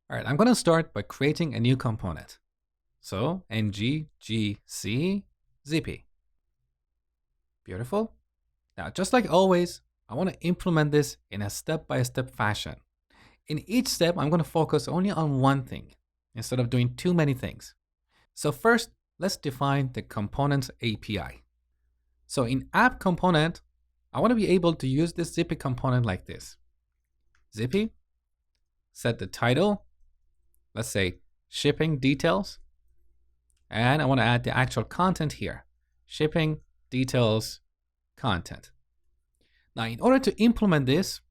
All right, I'm going to start by creating a new component. So ngGC Zippy. Beautiful. Now, just like always, I want to implement this in a step-by-step fashion. In each step, I'm going to focus only on one thing instead of doing too many things. So first, let's define the components API. So in app component, I want to be able to use this Zippy component like this. Zippy, set the title, let's say shipping details, and I want to add the actual content here, shipping details content. Now, in order to implement this,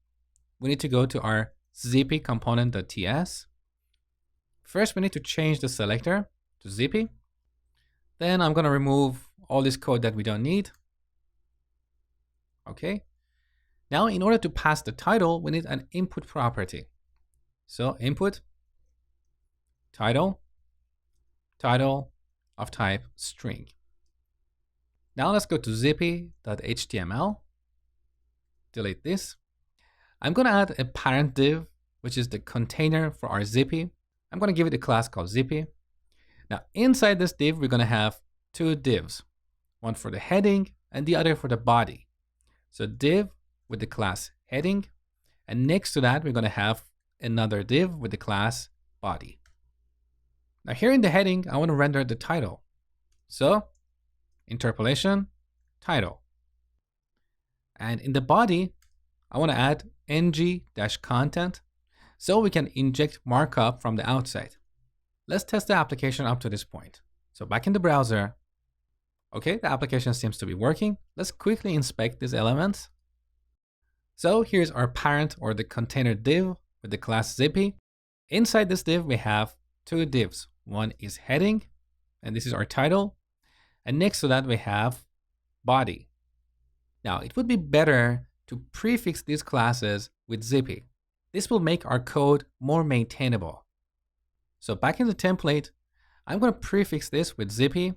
we need to go to our Zippy component.ts. First, we need to change the selector to Zippy. Then I'm going to remove all this code that we don't need. Okay. Now, in order to pass the title, we need an input property. So input title of type string. Now let's go to zippy.html. Delete this. I'm going to add a parent div, which is the container for our Zippy. I'm going to give it a class called Zippy. Now inside this div, we're going to have two divs, one for the heading and the other for the body. So div with the class heading, and next to that, we're going to have another div with the class body. Now here in the heading, I want to render the title. So interpolation, title. And in the body, I want to add ng-content so we can inject markup from the outside. Let's test the application up to this point. So back in the browser, okay, the application seems to be working. Let's quickly inspect these elements. So here's our parent or the container div with the class Zippy. Inside this div, we have two divs. One is heading, and this is our title. And next to that, we have body. Now, it would be better to prefix these classes with Zippy. This will make our code more maintainable. So back in the template, I'm going to prefix this with Zippy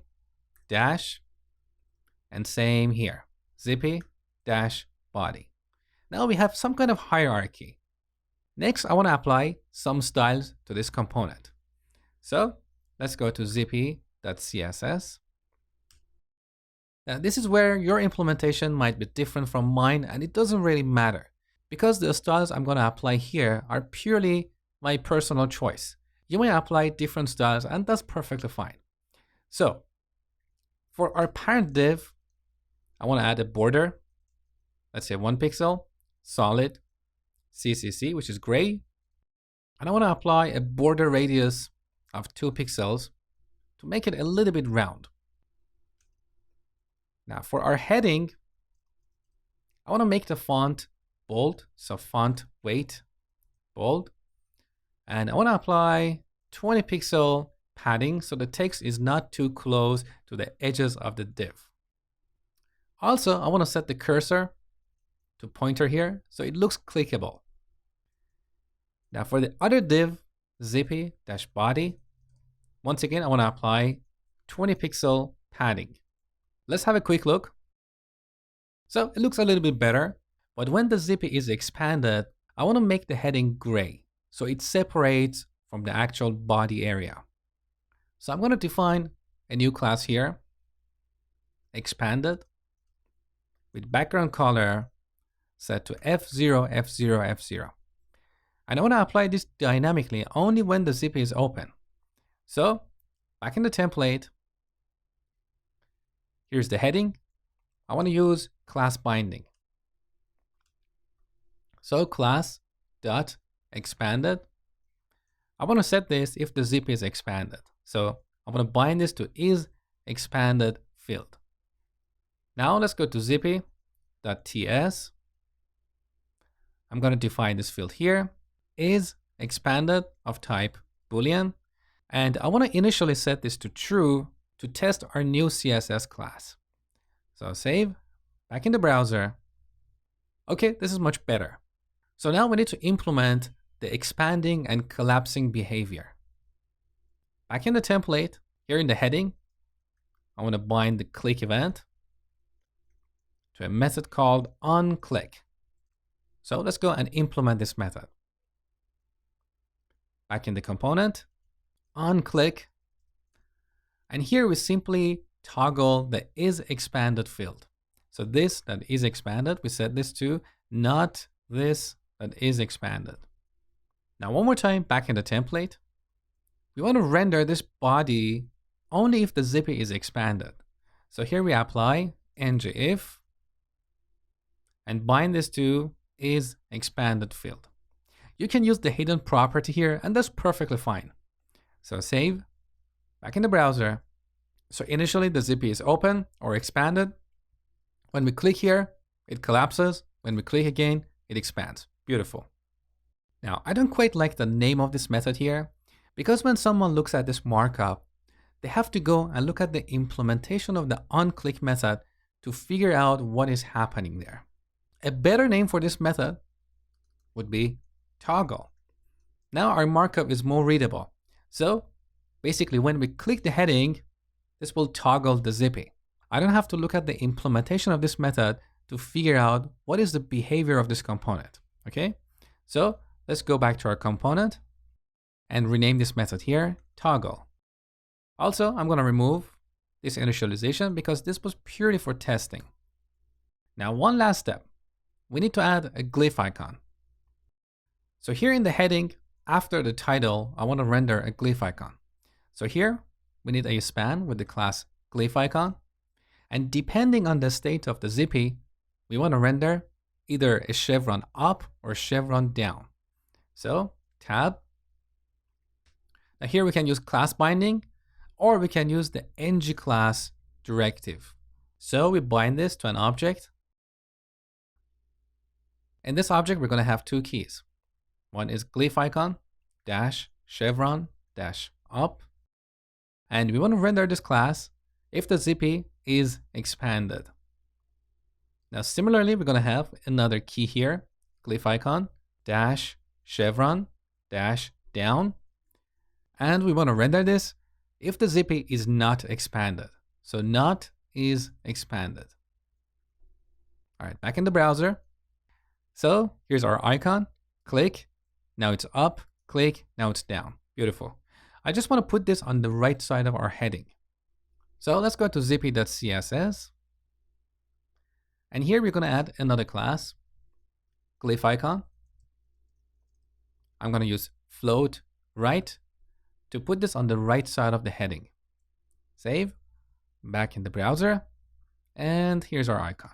dash, and same here, Zippy dash body. Now we have some kind of hierarchy. Next, I want to apply some styles to this component. So let's go to zippy.css. Now this is where your implementation might be different from mine, and it doesn't really matter because the styles I'm going to apply here are purely my personal choice. You may apply different styles, and that's perfectly fine. So for our parent div, I want to add a border. Let's say 1 pixel, solid, CCC, which is gray. And I want to apply a border radius of 2 pixels to make it a little bit round. Now for our heading, I want to make the font bold. So font weight, bold. And I want to apply 20 pixel padding so the text is not too close to the edges of the div. Also, I want to set the cursor to pointer here so it looks clickable. Now for the other div, zippy-body, once again, I want to apply 20 pixel padding. Let's have a quick look. So it looks a little bit better, but when the Zippy is expanded, I want to make the heading gray so it separates from the actual body area. So I'm going to define a new class here, expanded, with background color set to F0, F0, F0. And I want to apply this dynamically only when the Zippy is open. So back in the template, here's the heading. I want to use class binding. So class dot expanded. I want to set this if the Zippy is expanded. So I'm going to bind this to is expanded field. Now let's go to zippy.ts. I'm going to define this field here, is expanded of type Boolean. And I want to initially set this to true to test our new CSS class. So save, back in the browser. Okay, this is much better. So now we need to implement the expanding and collapsing behavior. Back in the template, here in the heading, I want to bind the click event to a method called onClick. So let's go and implement this method. back in the component, on-click, and here we simply toggle the is expanded field. So this that is expanded, we set this to not this that is expanded. Now one more time, back in the template, we want to render this body only if the Zippy is expanded. So here we apply ngIf and bind this to is expanded field. You can use the hidden property here, and that's perfectly fine. So save, back in the browser. So initially the Zippy is open or expanded. When we click here, it collapses. When we click again, it expands. Beautiful. Now, I don't quite like the name of this method here, because when someone looks at this markup, they have to go and look at the implementation of the onClick method to figure out what is happening there. A better name for this method would be toggle. Now our markup is more readable. So basically when we click the heading, this will toggle the Zippy. I don't have to look at the implementation of this method to figure out what is the behavior of this component. Okay, so let's go back to our component and rename this method here, toggle. Also, I'm going to remove this initialization because this was purely for testing. Now, one last step. We need to add a glyph icon. So here in the heading, after the title, I want to render a glyph icon. So here, we need a span with the class glyph icon. And depending on the state of the Zippy, we want to render either a chevron up or chevron down. So tab. Now here we can use class binding, or we can use the ngClass directive. So we bind this to an object. In this object, we're going to have two keys. One is glyph icon dash chevron dash up. And we want to render this class if the Zippy is expanded. Now, similarly, we're going to have another key here, glyph icon dash chevron dash down. And we want to render this if the Zippy is not expanded. So not is expanded. All right, back in the browser. So here's our icon, click, now it's up, click, now it's down. Beautiful. I just want to put this on the right side of our heading. So let's go to zippy.css. And here we're going to add another class, glyph icon. I'm going to use float right to put this on the right side of the heading. Save, back in the browser, and here's our icon.